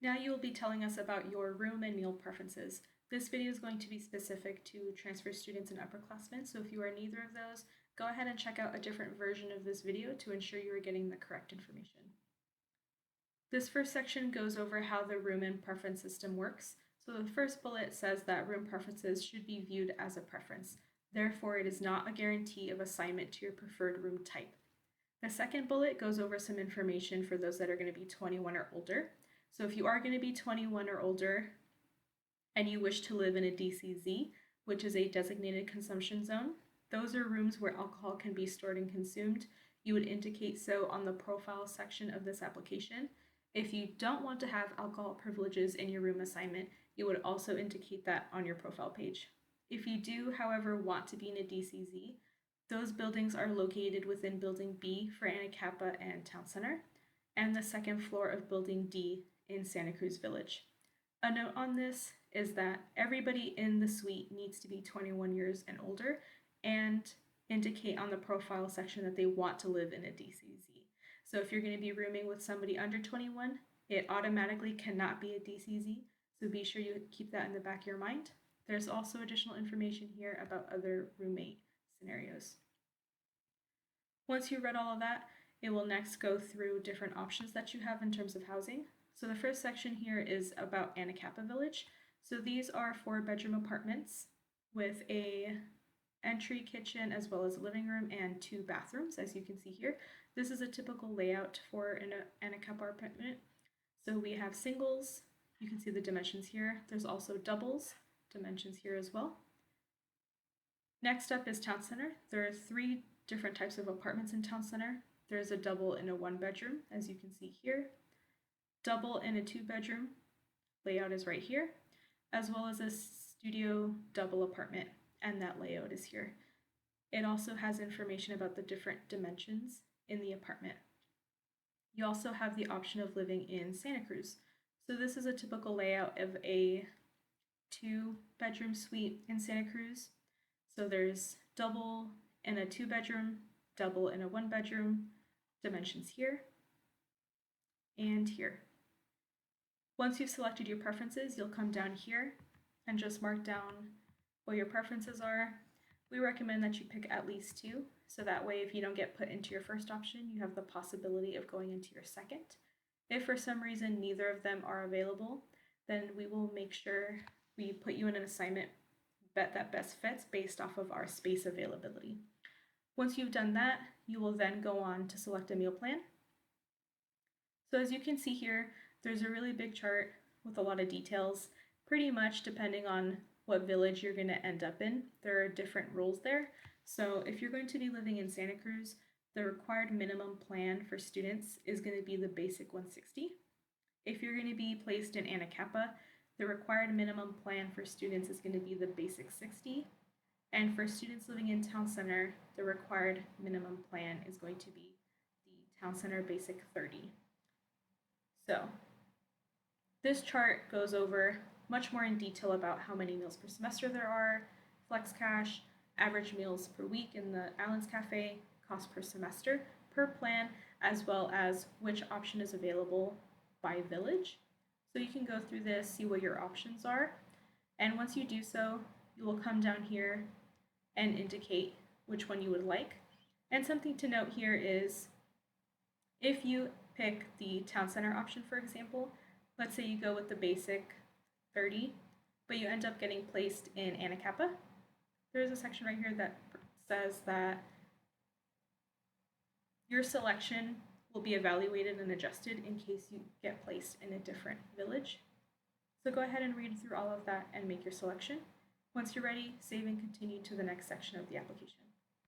Now you will be telling us about your room and meal preferences. This video is going to be specific to transfer students and upperclassmen, so if you are neither of those, go ahead and check out a different version of this video to ensure you are getting the correct information. This first section goes over how the room and preference system works. So the first bullet says that room preferences should be viewed as a preference. Therefore, it is not a guarantee of assignment to your preferred room type. The second bullet goes over some information for those that are going to be 21 or older. So if you are going to be 21 or older and you wish to live in a DCZ, which is a designated consumption zone, those are rooms where alcohol can be stored and consumed. You would indicate so on the profile section of this application. If you don't want to have alcohol privileges in your room assignment, you would also indicate that on your profile page. If you do, however, want to be in a DCZ, those buildings are located within Building B for Anacapa and Town Center, and the second floor of Building D in Santa Cruz Village. A note on this is that everybody in the suite needs to be 21 years and older and indicate on the profile section that they want to live in a DCZ. So if you're going to be rooming with somebody under 21, it automatically cannot be a DCZ, so be sure you keep that in the back of your mind. There's also additional information here about other roommate scenarios. Once you read all of that, it will next go through different options that you have in terms of housing. So the first section here is about Anacapa Village. So these are 4-bedroom apartments with a entry kitchen as well as a living room and 2 bathrooms, as you can see here. This is a typical layout for an Anacapa apartment. So we have singles, you can see the dimensions here. There's also doubles, dimensions here as well. Next up is Town Center. There are 3 different types of apartments in Town Center. There's a double in a 1-bedroom, as you can see here. Double in a 2-bedroom, layout is right here, as well as a studio double apartment, and that layout is here. It also has information about the different dimensions in the apartment. You also have the option of living in Santa Cruz. So this is a typical layout of a 2-bedroom suite in Santa Cruz. So there's double in a 2-bedroom, double in a 1-bedroom, dimensions here and here. Once you've selected your preferences, you'll come down here and just mark down what your preferences are. We recommend that you pick at least 2, so that way if you don't get put into your first option, you have the possibility of going into your second. If for some reason neither of them are available, then we will make sure we put you in an assignment that best fits based off of our space availability. Once you've done that, you will then go on to select a meal plan. So as you can see here, there's a really big chart with a lot of details, pretty much depending on what village you're going to end up in. There are different rules there. So if you're going to be living in Santa Cruz, the required minimum plan for students is going to be the basic 160. If you're going to be placed in Anacapa, the required minimum plan for students is going to be the basic 60. And for students living in Town Center, the required minimum plan is going to be the Town Center basic 30. So this chart goes over much more in detail about how many meals per semester there are, flex cash, average meals per week in the Islands Cafe, cost per semester, per plan, as well as which option is available by village. So you can go through this, see what your options are, and once you do so, you will come down here and indicate which one you would like. And something to note here is if you pick the Town Center option, for example, let's say you go with the basic 30, but you end up getting placed in Anacapa, there's a section right here that says that your selection will be evaluated and adjusted in case you get placed in a different village. So go ahead and read through all of that and make your selection. Once you're ready, save and continue to the next section of the application.